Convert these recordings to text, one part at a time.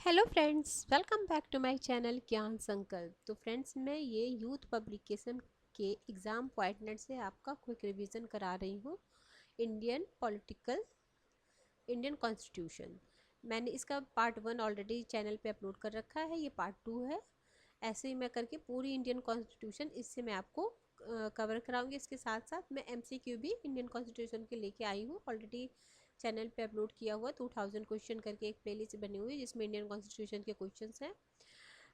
Hello friends, welcome back to my channel Gyan Sankalp. तो friends, मैं ये यूथ पब्लिकेशन के एग्ज़ाम पॉइंटनर से आपका क्विक रिवीजन करा रही हूँ। इंडियन कॉन्स्टिट्यूशन मैंने इसका पार्ट 1 ऑलरेडी चैनल पे अपलोड कर रखा है। ये पार्ट 2 है। ऐसे ही मैं करके पूरी इंडियन कॉन्स्टिट्यूशन इससे मैं आपको कवर कराऊंगी। इसके साथ साथ मैं एमसीक्यू भी इंडियन कॉन्स्टिट्यूशन के लेके आई हूँ। ऑलरेडी चैनल पे अपलोड किया हुआ 2000 क्वेश्चन करके एक प्लेलिस्ट बनी हुई है जिसमें इंडियन कॉन्स्टिट्यूशन के क्वेश्चंस हैं।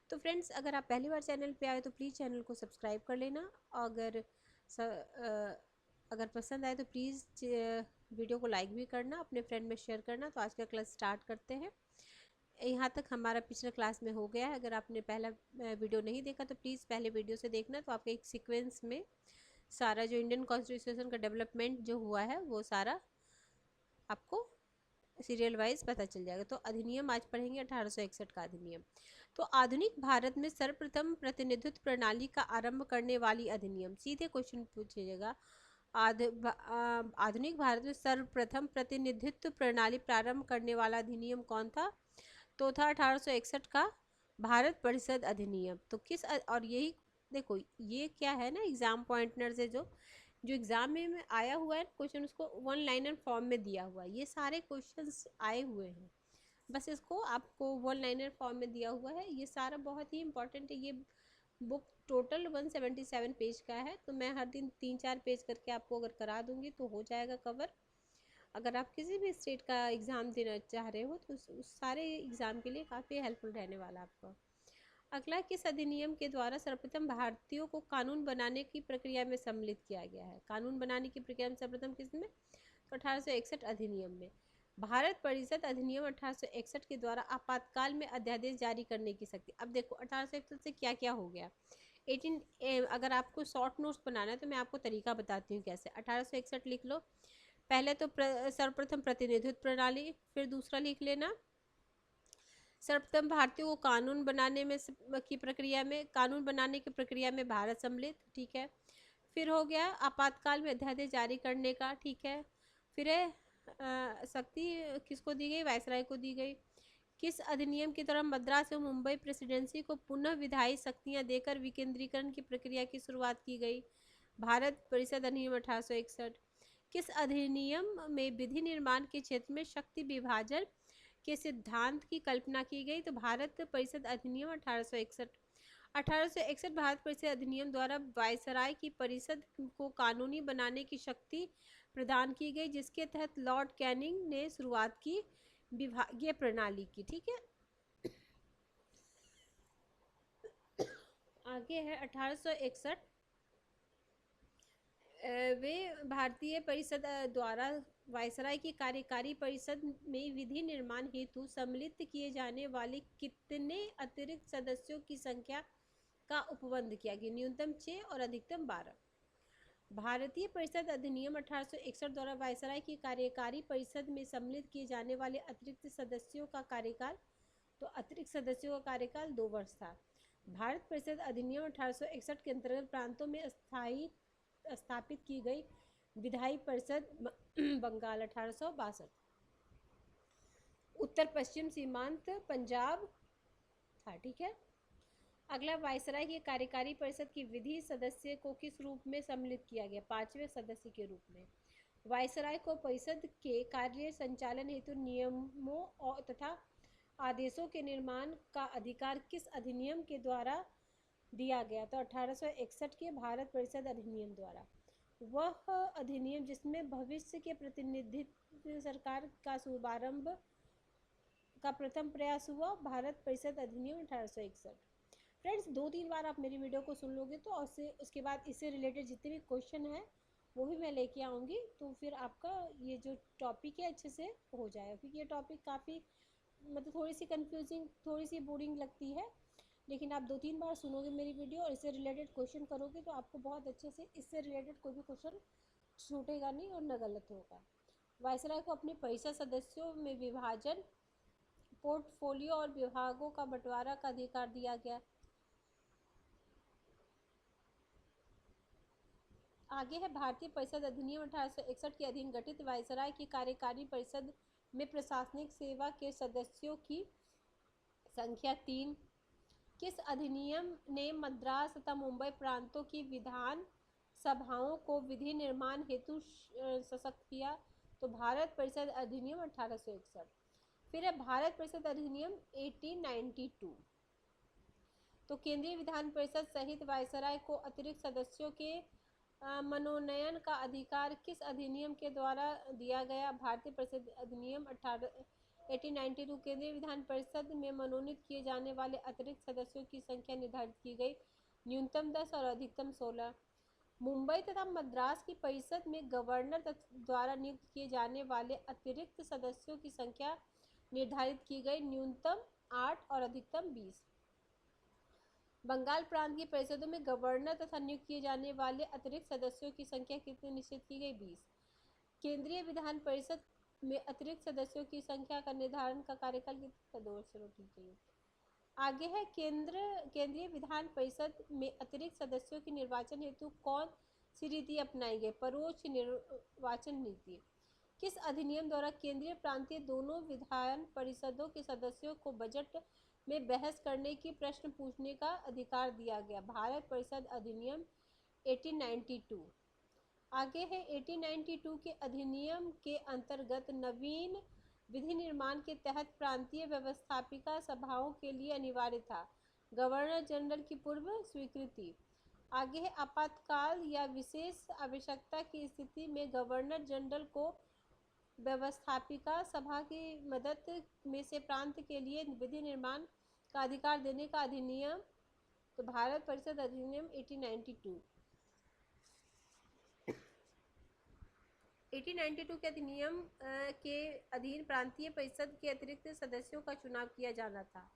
तो फ्रेंड्स, अगर आप पहली बार चैनल पे आए तो प्लीज़ चैनल को सब्सक्राइब कर लेना। अगर पसंद आए तो प्लीज़ वीडियो को लाइक भी करना, अपने फ्रेंड में शेयर करना। तो आज का क्लास स्टार्ट करते हैं। यहाँ तक हमारा पिछले क्लास में हो गया है। अगर आपने पहला वीडियो नहीं देखा तो प्लीज़ पहले वीडियो से देखना। तो आपके एक सीक्वेंस में सारा जो इंडियन कॉन्स्टिट्यूशन का डेवलपमेंट जो हुआ है वो सारा आपको सीरियल वाइज पता चल जाएगा। तो अधिनियम आज पढ़ेंगे 1861 का अधिनियम। तो आधुनिक भारत में सर्वप्रथम प्रतिनिधित्व प्रणाली का आरंभ करने वाली अधिनियम। सीधे क्वेश्चन पूछिएगा, आधुनिक भारत में सर्वप्रथम प्रतिनिधित्व प्रणाली प्रारंभ करने वाला अधिनियम कौन था? तो था 1861 का भारत परिषद अधिनियम। तो और यही देखो, ये क्या है ना, एग्जाम पॉइंटनर से जो जो एग्जाम में आया हुआ है क्वेश्चन, उसको वन लाइनर फॉर्म में दिया हुआ है। ये सारे क्वेश्चंस आए हुए हैं, बस इसको आपको वन लाइनर फॉर्म में दिया हुआ है। ये सारा बहुत ही इंपॉर्टेंट है। ये बुक टोटल 177 पेज का है। तो मैं हर दिन 3-4 पेज करके आपको अगर करा दूंगी तो हो जाएगा कवर। अगर आप किसी भी स्टेट का एग्ज़ाम देना चाह रहे हो तो उस सारे एग्ज़ाम के लिए काफ़ी हेल्पफुल रहने वाला आपका। अगला, किस अधिनियम के द्वारा सर्वप्रथम भारतीयों को कानून बनाने की प्रक्रिया में सम्मिलित किया गया है? कानून बनाने की प्रक्रिया में सर्वप्रथम किस में? तो 1861 अधिनियम में। भारत परिषद अधिनियम 1861 के द्वारा आपातकाल में अध्यादेश जारी करने की शक्ति। अब देखो 1861 से क्या क्या हो गया। 18 अगर आपको शॉर्ट नोट्स बनाना है तो मैं आपको तरीका बताती हूँ कैसे। 1861 लिख लो। पहले तो सर्वप्रथम प्रतिनिधित्व प्रणाली, फिर दूसरा लिख लेना सर्वप्रथम भारतीयों को कानून बनाने में की प्रक्रिया में, कानून बनाने की प्रक्रिया में भारत सम्मिलित, ठीक है। फिर हो गया आपातकाल में अध्यादेश जारी करने का, ठीक है। फिर है शक्ति किसको दी गई? वायसराय को दी गई। किस अधिनियम की तरह मद्रास एवं मुंबई प्रेसिडेंसी को पुनः विधायी शक्तियां देकर विकेंद्रीकरण की प्रक्रिया की शुरुआत की गई? भारत परिषद अधिनियम 1861। किस अधिनियम में विधि निर्माण के क्षेत्र में शक्ति विभाजन के सिद्धांत की कल्पना की गई? तो भारत परिषद अधिनियम 1861। 1861 भारत परिषद अधिनियम द्वारा वायसराय की परिषद को कानूनी बनाने की शक्ति प्रदान की गई, जिसके तहत लॉर्ड कैनिंग ने शुरुआत की विभागीय प्रणाली की, ठीक है। आगे है 1861। वे भारतीय परिषद द्वारा वायसराय की कार्यकारी परिषद में विधि निर्माण हेतु सम्मिलित किए जाने वाले कितने अतिरिक्त सदस्यों की संख्या का उपबंध किया गया? न्यूनतम 6 और अधिकतम 12। भारतीय परिषद अधिनियम 1861 द्वारा वायसराय की कार्यकारी परिषद में सम्मिलित किए जाने वाले अतिरिक्त सदस्यों का कार्यकाल, तो अतिरिक्त सदस्यों का कार्यकाल 2 वर्ष था। भारत परिषद अधिनियम 1861 के अंतर्गत प्रांतों में स्थायी स्थापित की गई विधायी परिषद बंगाल 1862। उत्तर पश्चिम सीमांत पंजाब था, ठीक है। अगला, वायसराय की कार्यकारी परिषद की विधि सदस्य को किस रूप में सम्मिलित किया गया? 5वें सदस्य के रूप में। वायसराय को परिषद के कार्य संचालन हेतु नियमों और तथा आदेशों के निर्माण का अधिकार किस अधिनियम के द्वारा दिया गया? तो 1861 के भारत परिषद अधिनियम द्वारा। वह अधिनियम जिसमें भविष्य के प्रतिनिधित्व सरकार का शुभारंभ का प्रथम प्रयास हुआ, भारत परिषद अधिनियम 1861। फ्रेंड्स, 2-3 बार आप मेरी वीडियो को सुन लोगे तो उसके बाद इससे रिलेटेड जितने भी क्वेश्चन हैं वो भी मैं लेके आऊँगी। तो फिर आपका ये जो टॉपिक है अच्छे से हो जाएगा, क्योंकि ये टॉपिक काफ़ी मतलब थोड़ी सी कंफ्यूजिंग, थोड़ी सी बोरिंग लगती है। लेकिन आप 2-3 बार सुनोगे मेरी वीडियो और इससे रिलेटेड क्वेश्चन करोगे तो आपको बहुत अच्छे से इससे रिलेटेड कोई भी क्वेश्चन छूटेगा नहीं और न गलत होगा। वायसराय को अपने परिषद सदस्यों में विभाजन, पोर्टफोलियो और विभागों का बंटवारा का अधिकार दिया गया। आगे है भारतीय परिषद अधिनियम 1861 के अधीन गठित वायसराय की कार्यकारी परिषद में प्रशासनिक सेवा के सदस्यों की संख्या 3, किस अधिनियम ने मद्रास तथा मुंबई प्रांतों की विधान सभाओं को विधि निर्माण हेतु सशक्त किया? तो भारत परिषद अधिनियम 1861। फिर है भारत परिषद अधिनियम 1892। तो केंद्रीय विधान परिषद सहित वायसराय को अतिरिक्त सदस्यों के मनोनयन का अधिकार किस अधिनियम के द्वारा दिया गया? भारतीय परिषद अधिनियम 1892। केंद्रीय विधान परिषद में मनोनीत किए जाने वाले अतिरिक्त सदस्यों की संख्या निर्धारित की गई, न्यूनतम 10 और अधिकतम 16। मुंबई तथा मद्रास की परिषद में गवर्नर द्वारा नियुक्त किए जाने वाले अतिरिक्त सदस्यों की संख्या निर्धारित की गई, न्यूनतम 8 और अधिकतम 20। बंगाल प्रांत की परिषदों में गवर्नर तथा नियुक्त किए जाने वाले अतिरिक्त सदस्यों की संख्या कितनी निश्चित की गई? 20। केंद्रीय विधान परिषद में अतिरिक्त सदस्यों की संख्या का निर्धारण का कार्यकाल कितना? 2 वर्ष। ठीक है। आगे है केंद्रीय विधान परिषद में अतिरिक्त सदस्यों के निर्वाचन हेतु कौन सी रीति अपनाई गई? परोक्ष निर्वाचन नीति। किस अधिनियम द्वारा केंद्रीय प्रांतीय दोनों विधान परिषदों के सदस्यों को बजट में बहस करने की प्रश्न पूछने का अधिकार दिया गया? भारत परिषद अधिनियम 1892। आगे है 1892 के अधिनियम के अंतर्गत नवीन विधि निर्माण के तहत प्रांतीय व्यवस्थापिका सभाओं के लिए अनिवार्य था गवर्नर जनरल की पूर्व स्वीकृति। आगे है आपातकाल या विशेष आवश्यकता की स्थिति में गवर्नर जनरल को व्यवस्थापिका सभा की मदद में से प्रांत के लिए विधि निर्माण का अधिकार देने का अधिनियम? तो भारत परिषद अधिनियम 1892। 1892 के अधिनियम के अधीन प्रांतीय परिषद के अतिरिक्त सदस्यों का चुनाव किया जाना था।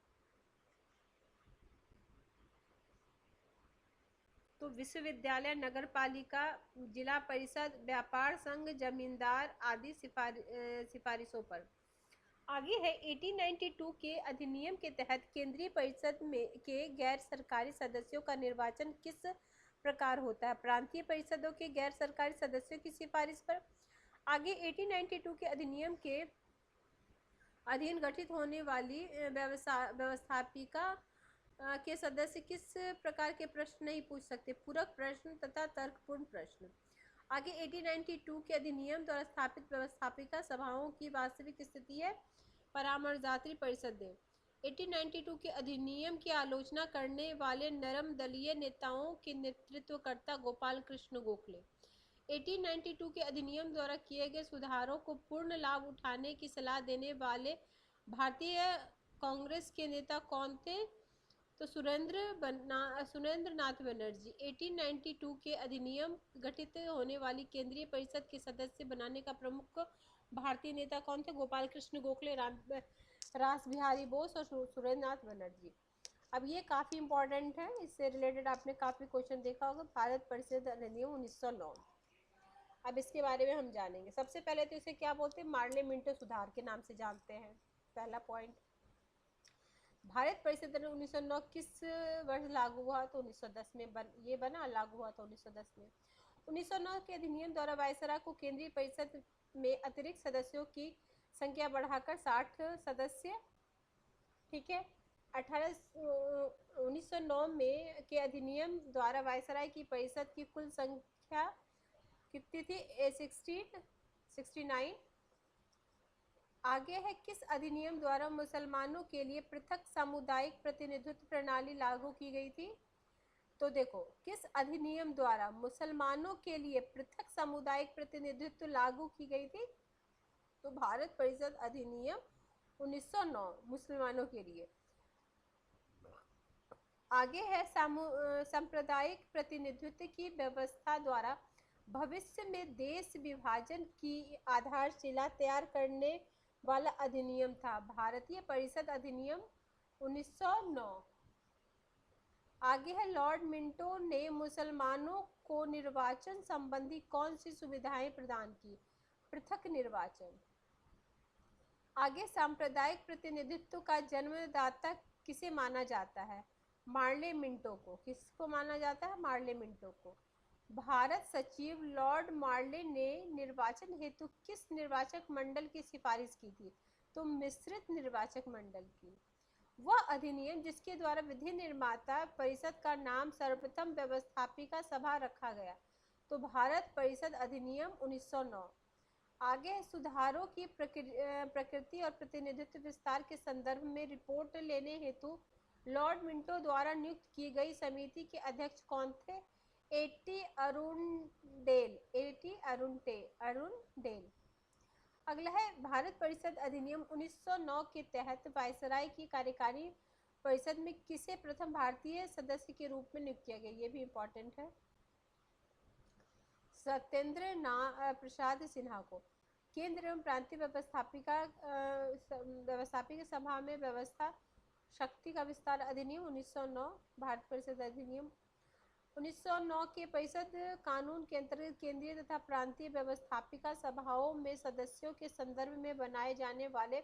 तो विश्वविद्यालय, नगर पालिका, जिला परिषद, व्यापार संघ, जमींदार आदि सिफारिशों पर। आगे है 1892 के अधिनियम के तहत केंद्रीय परिषद में के गैर सरकारी सदस्यों का निर्वाचन किस प्रकार होता है? प्रांतीय परिषदों के गैर सरकारी सदस्यों की सिफारिश पर। आगे 1892 के अधिनियम के अधीन गठित होने वाली व्यवस्थापिका के सदस्य किस प्रकार के प्रश्न नहीं पूछ सकते? पूरक प्रश्न तथा तर्कपूर्ण प्रश्न। आगे 1892 के अधिनियम द्वारा स्थापित व्यवस्थापिका सभाओं की वास्तविक स्थिति है परामर्शदात्री परिषदें। 1892 के अधिनियम की आलोचना करने वाले नरम दलीय नेताओं के नेतृत्वकर्ता गोपाल कृष्ण गोखले। 1892 के अधिनियम द्वारा किए गए सुधारों को पूर्ण लाभ उठाने की सलाह देने वाले भारतीय कांग्रेस के नेता कौन थे? तो सुरेंद्र नाथ बनर्जी। 1892 के अधिनियम गठित होने वाली केंद्रीय परिषद के सदस्य बनाने का प्रमुख भारतीय नेता कौन थे? गोपाल कृष्ण गोखले, रास बिहारी बोस और सुरेंद्र नाथ बनर्जी। अब ये काफ़ी इंपॉर्टेंट है, इससे रिलेटेड आपने काफ़ी क्वेश्चन देखा होगा। भारत परिषद अधिनियम 1909। अब इसके बारे में हम जानेंगे। सबसे पहले तो इसे क्या बोलते हैं? मार्ले मिंटो सुधार के नाम से जानते हैं। पहला पॉइंट, भारत परिषद 1909 किस वर्ष लागू हुआ? तो 1910 में ये बना, लागू हुआ था 1910 में। 1909 के अधिनियम द्वारा वायसराय को केंद्रीय परिषद में अतिरिक्त सदस्यों की संख्या बढ़ाकर 60 सदस्य, ठीक है। 1909 में के अधिनियम द्वारा वायसराय की परिषद की कुल संख्या कितनी थी? 69। आगे है किस अधिनियम द्वारा मुसलमानों के लिए पृथक सामुदायिक प्रतिनिधित्व प्रणाली लागू की गई थी? तो देखो, किस अधिनियम द्वारा मुसलमानों के लिए पृथक सामुदायिक प्रतिनिधित्व लागू की गई थी? तो भारत परिषद अधिनियम 1909 मुसलमानों के लिए। आगे है सांप्रदायिक प्रतिनिधित्व की व्यवस्था द्वारा भविष्य में देश विभाजन की आधारशिला तैयार करने वाला अधिनियम था भारतीय परिषद अधिनियम 1909। आगे है लॉर्ड मिंटो ने मुसलमानों को निर्वाचन संबंधी कौन सी सुविधाएं प्रदान की? पृथक निर्वाचन। आगे सांप्रदायिक प्रतिनिधित्व का जन्मदाता किसे माना जाता है? मार्ले मिंटो को। किसको माना जाता है? मार्ले मिंटो को। भारत सचिव लॉर्ड मार्ले ने निर्वाचन हेतु किस निर्वाचक मंडल की सिफारिश की थी? तो मिश्रित निर्वाचक मंडल की। वह अधिनियम जिसके द्वारा विधि निर्माता परिषद का नाम सर्वप्रथम व्यवस्थापिका सभा रखा गया। तो भारत परिषद अधिनियम 1909। आगे सुधारों की प्रकृति और प्रतिनिधित्व विस्तार के संदर्भ में रिपोर्ट लेने हेतु लॉर्ड मिंटो द्वारा नियुक्त की गई समिति के अध्यक्ष कौन थे? Eighty Arundale. अरुणडेल। अगला है भारत परिषद अधिनियम 1909 के तहत वायसराय की कार्यकारी परिषद में किसे प्रथम भारतीय सदस्य के रूप में नियुक्त किया गया? ये भी इम्पोर्टेंट है। सत्येंद्र प्रसाद सिन्हा को। केंद्र एवं प्रांतीय व्यवस्थापिका सभा में व्यवस्था शक्ति का विस्तार अधिनियम 1909। भारत परिषद अधिनियम 1909 के परिषद कानून के अंतर्गत केंद्रीय तथा प्रांतीय व्यवस्थापिका सभाओं में सदस्यों के संदर्भ में बनाए जाने वाले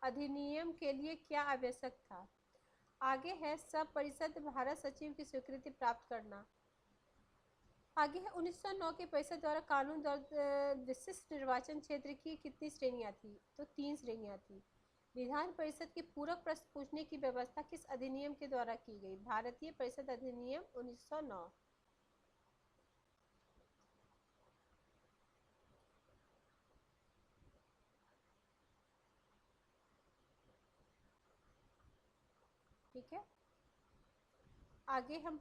अधिनियम के लिए क्या आवश्यक था? आगे है सब परिषद भारत सचिव की स्वीकृति प्राप्त करना। आगे है 1909 के परिषद द्वारा कानून विशिष्ट निर्वाचन क्षेत्र की कितनी श्रेणियां थी? तो 3 श्रेणियां थी। विधान परिषद के पूरक प्रश्न पूछने की व्यवस्था किस अधिनियम के द्वारा की गई? भारतीय परिषद अधिनियम 1909। ठीक है, आगे हम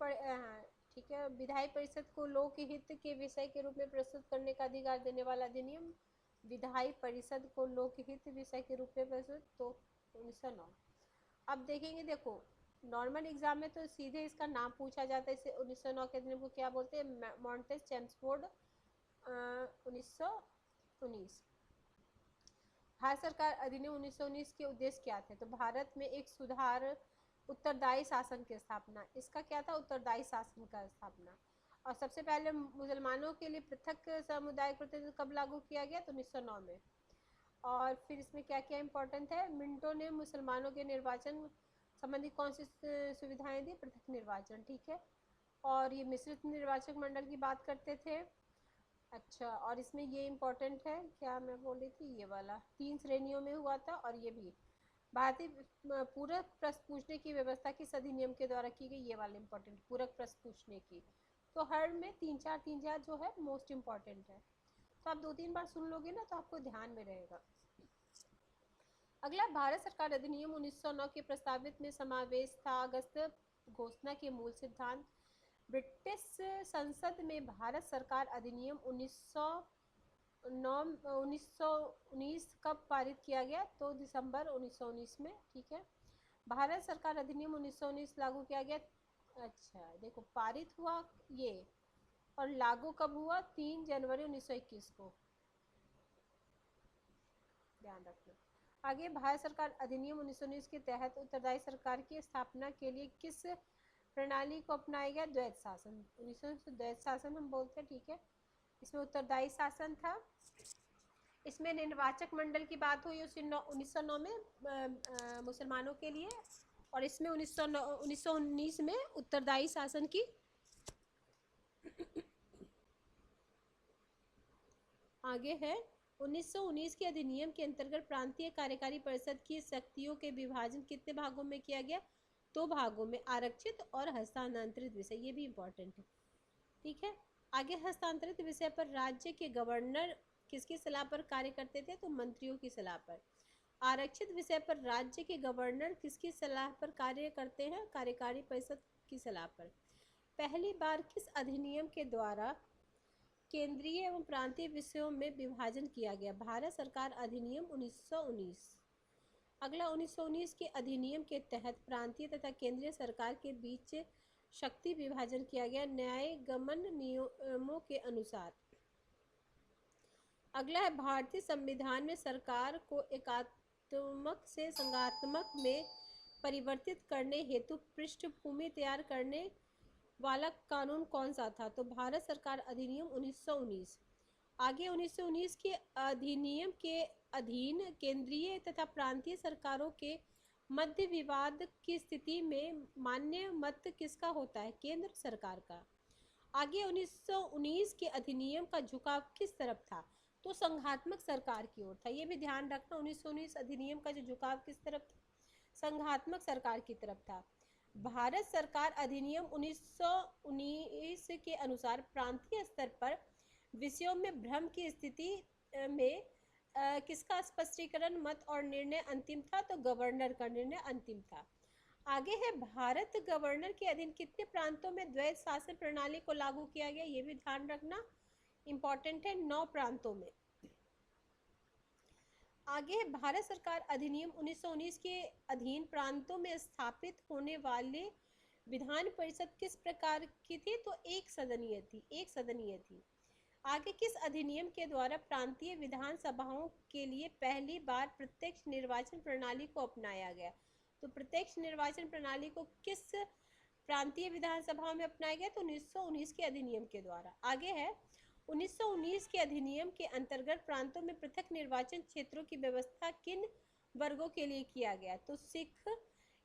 ठीक है, विधायी परिषद को लोकहित के विषय के रूप में प्रस्तुत करने का अधिकार देने वाला अधिनियम। विधायी परिषद को लोकहित विषय के रूप में प्रस्तुत, तो 1909। अब देखेंगे, देखो नॉर्मल एग्जाम में तो सीधे इसका नाम पूछा जाता है। इसे 1909 के अधिनियम को क्या बोलते हैं? Montez Chelmsford 1919। भारत सरकार अधिनियम 1919 के उद्देश्य क्या थे? तो भारत में एक सुधार, उत्तरदायी शासन की स्थापना। इसका क्या था? उत्तरदायी शासन का स्थापना। और सबसे पहले मुसलमानों के लिए पृथक सामुदायिक प्रतिनिधित्व कब लागू किया गया? तो 1909 में। और फिर इसमें क्या क्या इंपॉर्टेंट है? मिंटो ने मुसलमानों के निर्वाचन संबंधी कौन सी सुविधाएं दी? पृथक निर्वाचन। ठीक है, और ये मिश्रित निर्वाचक मंडल की बात करते थे। अच्छा, और इसमें ये इम्पोर्टेंट है, क्या मैं बोल रही थी, ये वाला 3 श्रेणियों में हुआ था। और ये भी भारतीय पूरक प्रश्न पूछने की व्यवस्था किस अधिनियम के द्वारा की गई? ये वाला इम्पोर्टेंट, पूरक प्रश्न पूछने की। तो हर में 3-4 जो है मोस्ट इम्पॉर्टेंट है, तो आप 2-3 बार सुन लोगे ना तो आपको ध्यान में रहेगा। अगला भारत सरकार अधिनियम 1909 के प्रस्तावित में समावेश था अगस्त घोषणा के मूल सिद्धांत। ब्रिटिश संसद में भारत सरकार अधिनियम 1919 कब पारित किया गया? तो दिसंबर 1919 में। ठीक है, भारत सरकार अधिनियम 1919 लागू किया गया। अच्छा देखो, पारित हुआ ये, और लागू कब हुआ? 3 जनवरी 1921 को, ध्यान रखना। आगे भारत सरकार अधिनियम 1919 के तहत उत्तरदायी सरकार की स्थापना के लिए किस प्रणाली को अपनाया गया? द्वैत शासन। 1919 द्वैत शासन हम बोलते हैं। ठीक है, इसमें उत्तरदायी शासन था। इसमें निर्वाचक मंडल की बात हुई 1909 में मुसलमानों के लिए, और इसमें 1919 में उत्तरदायी शासन की। आगे है 1919 के अधिनियम के अंतर्गत प्रांतीय कार्यकारी परिषद की शक्तियों के विभाजन कितने भागों में किया गया? 2 भागों में, आरक्षित और हस्तांतरित विषय। ये भी इम्पोर्टेंट है। ठीक है, आगे हस्तांतरित विषय पर राज्य के गवर्नर किसकी सलाह पर कार्य करते थे? तो मंत्रियों की सलाह पर। आरक्षित विषय पर राज्य के गवर्नर किसकी सलाह पर कार्य करते हैं? कार्यकारी परिषद की सलाह पर। पहली बार किस अधिनियम के द्वारा केंद्रीय एवं प्रांतीय विषयों में विभाजन किया गया? भारत सरकार अधिनियम 1919। अगला 1919 के अधिनियम के तहत प्रांतीय तथा केंद्रीय सरकार के बीच शक्ति विभाजन किया गया न्याय गमन नियमों के अनुसार। अगला है भारतीय संविधान में सरकार को एकात्मक से संघात्मक में परिवर्तित करने हेतु पृष्ठभूमि तैयार करने वाला कानून कौन सा था? तो भारत सरकार अधिनियम 1919। आगे 1919 के अधिनियम के अधीन केंद्रीय तथा प्रांतीय सरकारों के मध्य विवाद की स्थिति में मान्य मत किसका होता है? केंद्र सरकार का। आगे 1919 के अधिनियम का झुकाव किस तरफ था? तो संघात्मक सरकार की ओर था। ये भी ध्यान रखना, 1919 अधिनियम का जो झुकाव किस तरफ था? संघात्मक सरकार की तरफ था। भारत सरकार अधिनियम 1919 के अनुसार प्रांतीय स्तर पर विषयों में भ्रम की स्थिति में किसका स्पष्टीकरण मत और निर्णय अंतिम था? तो गवर्नर का निर्णय अंतिम था। आगे है, भारत गवर्नर के अधीन कितने प्रांतों में द्वैध शासन प्रणाली को लागू किया गया? ये भी ध्यान रखना इंपॉर्टेंट है, 9 प्रांतों में। आगे है, भारत सरकार अधिनियम 1919 के अधीन प्रांतों में स्थापित होने वाले विधान परिषद किस प्रकार की थी? तो एक सदनीय थी। आगे, किस अधिनियम के द्वारा प्रांतीय विधानसभाओं के लिए पहली बार प्रत्यक्ष निर्वाचन प्रणाली को अपनाया गया? तो प्रत्यक्ष निर्वाचन प्रणाली को किस प्रांतीय विधानसभाओं में अपनाया गया? तो 1919 के अधिनियम के द्वारा। आगे है, 1919 के अधिनियम के अंतर्गत प्रांतों में पृथक निर्वाचन क्षेत्रों की व्यवस्था किन वर्गों के लिए किया गया? तो सिख,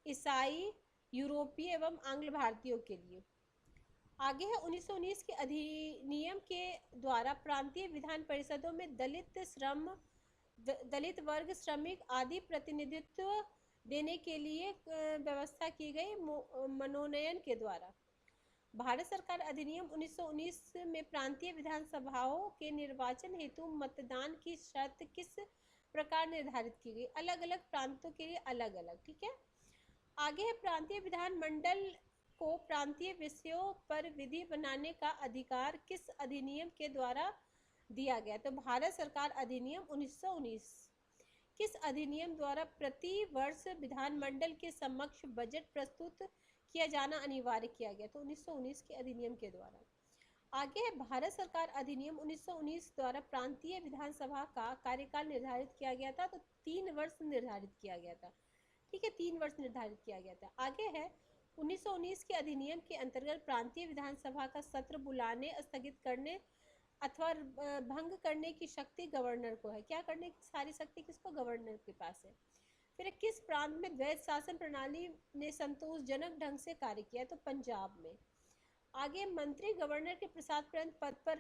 ईसाई, यूरोपीय एवं आंग्ल भारतीयों के लिए। आगे है, 1919 के अधिनियम के द्वारा प्रांतीय विधान परिषदों में दलित वर्ग, श्रमिक आदि प्रतिनिधित्व देने के लिए व्यवस्था की गई मनोनयन के द्वारा। भारत सरकार अधिनियम 1919 में प्रांतीय विधानसभाओं के निर्वाचन हेतु मतदान की शर्त किस प्रकार निर्धारित की गई? अलग अलग प्रांतों के लिए अलग अलग, ठीक है। आगे है, प्रांतीय विधानमंडल को प्रांतीय विषयों पर विधि बनाने का अधिकार किस अधिनियम के द्वारा दिया गया? तो भारत सरकार अधिनियम 1919। किस अधिनियम द्वारा प्रति वर्ष विधानमंडल के समक्ष बजट प्रस्तुत किया जाना अनिवार्य किया गया? तो 1919 के अधिनियम के द्वारा। आगे है, भारत सरकार अधिनियम 1919 द्वारा प्रांतीय विधानसभा का कार्यकाल निर्धारित किया गया था। तो 3 वर्ष निर्धारित किया गया था, ठीक है, 3 वर्ष निर्धारित किया गया था। आगे है, 1919 के अधिनियम के अंतर्गत प्रांतीय विधानसभा का सत्र बुलाने, स्थगित करने अथवा भंग करने की शक्ति गवर्नर को है। क्या करने की सारी शक्ति किसको? गवर्नर के पास है। फिर किस प्रांत में द्वैध शासन प्रणाली ने संतोषजनक ढंग से कार्य किया? तो पंजाब में। आगे, मंत्री गवर्नर के प्रसादोपरांत पद पर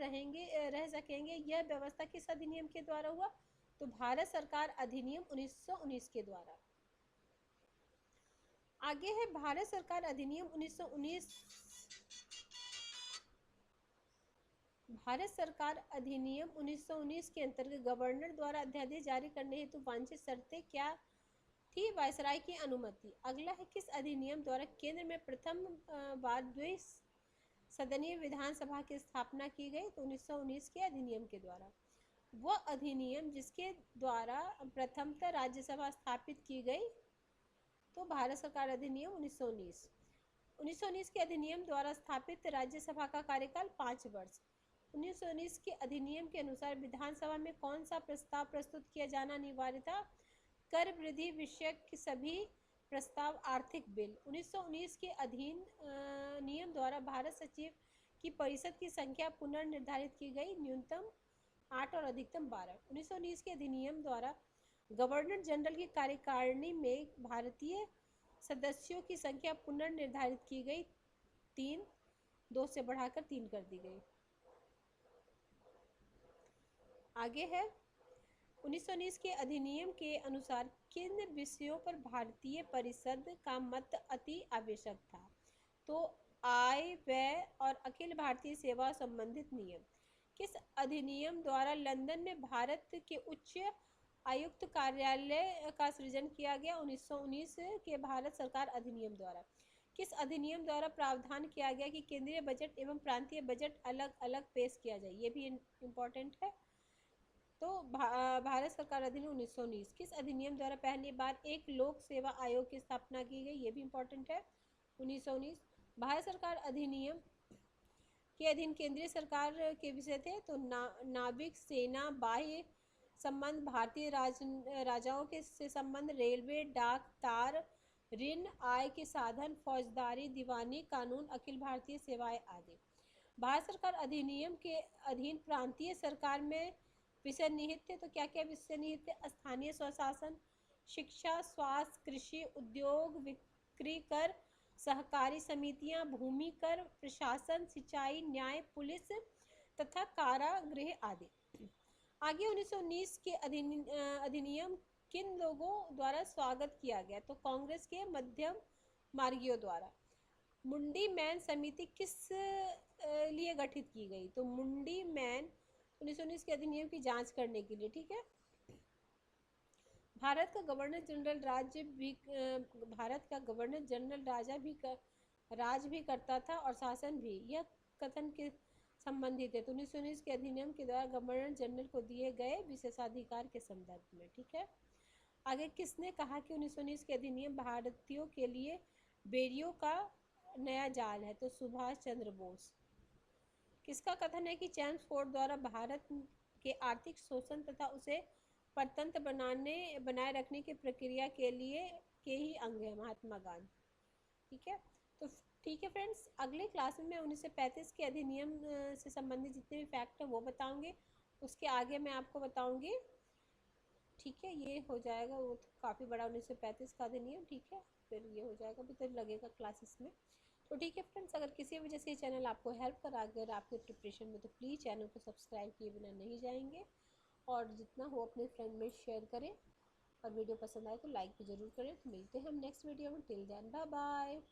रह सकेंगे, यह व्यवस्था किस अधिनियम के द्वारा हुआ? तो भारत सरकार अधिनियम 1919 के द्वारा। आगे है, भारत सरकार अधिनियम 1919 भारत सरकार अधिनियम 1919 के अंतर्गत गवर्नर द्वारा अध्यादेश जारी करने हेतु वांछित शर्तें क्या थी? वायसराय की अनुमति। अगला है, किस अधिनियम द्वारा केंद्र में प्रथम बार द्विसदनीय विधानसभा की स्थापना की गई? तो 1919 के अधिनियम के द्वारा। वह अधिनियम जिसके द्वारा प्रथमतः राज्यसभा स्थापित की गई? तो भारत सरकार अधिनियम 1919। 1919 के अधिनियम द्वारा स्थापित राज्यसभा का कार्यकाल 5 वर्ष। 1919 के अधिनियम के अनुसार विधानसभा में कौन सा प्रस्ताव प्रस्तुत किया जाना अनिवार्य था? कर वृद्धि विषयक सभी प्रस्ताव, आर्थिक बिल। 1919 के नियम द्वारा भारत सचिव की परिषद की संख्या पुनर्निर्धारित की गई, न्यूनतम 8 और अधिकतम 12। 1919 के अधिनियम द्वारा गवर्नर जनरल की कार्यकारिणी में भारतीय सदस्यों की संख्या पुनर्निर्धारित की गई, 2 से बढ़ाकर 3 कर दी गई। आगे है, 1919 के अधिनियम के अनुसार किन विषयों पर भारतीय परिषद का मत अति आवश्यक था? तो आय, व्यय और अखिल भारतीय सेवा संबंधित नियम। किस अधिनियम द्वारा लंदन में भारत के उच्च आयुक्त कार्यालय का सृजन किया गया? 1919 के भारत सरकार अधिनियम द्वारा। किस अधिनियम द्वारा प्रावधान किया गया कि केंद्रीय बजट एवं प्रांतीय बजट अलग अलग पेश किया जाए? ये भी इम्पोर्टेंट है। तो भारत सरकार अधिनियम 1919। किस अधिनियम द्वारा पहली बार एक लोक सेवा आयोग की स्थापना की गई? ये भी इम्पोर्टेंट है, 1919। भारत सरकार अधिनियम के अधीन केंद्रीय सरकार के विषय थे। तो नाविक सेना, बाह्य संबंध, भारतीय राजाओं के से संबंध, रेलवे, डाक, तार, ऋण, आय के साधन, फौजदारी, दीवानी कानून, अखिल भारतीय सेवाएं आदि। भारत सरकार अधिनियम के अधीन प्रांतीय सरकार में विषय निहित थे। तो क्या क्या विषय निहित थे? स्थानीय स्वशासन, शिक्षा, स्वास्थ्य, कृषि, उद्योग, बिक्री कर, सहकारी समितियां, भूमि कर, प्रशासन, सिंचाई, न्याय, पुलिस तथा कारागृह आदि। आगे 1919 के अधिनियम किन लोगों द्वारा स्वागत किया गया? तो कांग्रेस के मध्यम मार्गियों द्वारा। मुंडी मैन समिति किस लिए गठित की गई? तो मुंडी मैन 1919 के अधिनियम की जांच करने के लिए, ठीक है। भारत का गवर्नर जनरल राज्य भी भारत का गवर्नर जनरल राज भी करता था और शासन भी। यह कथन के संबंधित है? तो 1919 के अधिनियम के द्वारा गवर्नर जनरल को दिए गए विशेषाधिकार के संदर्भ में, ठीक है। आगे किसने कहा कि 1919 के अधिनियम भारतीयों के लिए बेड़ियों का नया जाल है? तो सुभाष चंद्र बोस। किसका कथन है कि चेम्सफोर्ड द्वारा भारत के आर्थिक शोषण तथा उसे परतंत्र बनाए रखने की प्रक्रिया के लिए के ही अंग है? महात्मा गांधी, ठीक है। तो ठीक है फ्रेंड्स, अगले क्लास में मैं 1935 के अधिनियम से संबंधित जितने भी फैक्ट है वो बताऊंगी। उसके आगे मैं आपको बताऊंगी, ठीक है। ये हो जाएगा, वो तो काफ़ी बड़ा 1935 का अधिनियम, ठीक है। फिर ये हो जाएगा, अभी तो लगेगा क्लासेस में। तो ठीक है फ्रेंड्स, अगर किसी वजह से ये चैनल आपको हेल्प करा अगर आपके प्रिपरेशन में, तो प्लीज़ चैनल को सब्सक्राइब किए बिना नहीं जाएंगे। और जितना हो अपने फ्रेंड में शेयर करें, और वीडियो पसंद आए तो लाइक भी ज़रूर करें। तो मिलते हैं हम नेक्स्ट वीडियो में। Till then bye bye.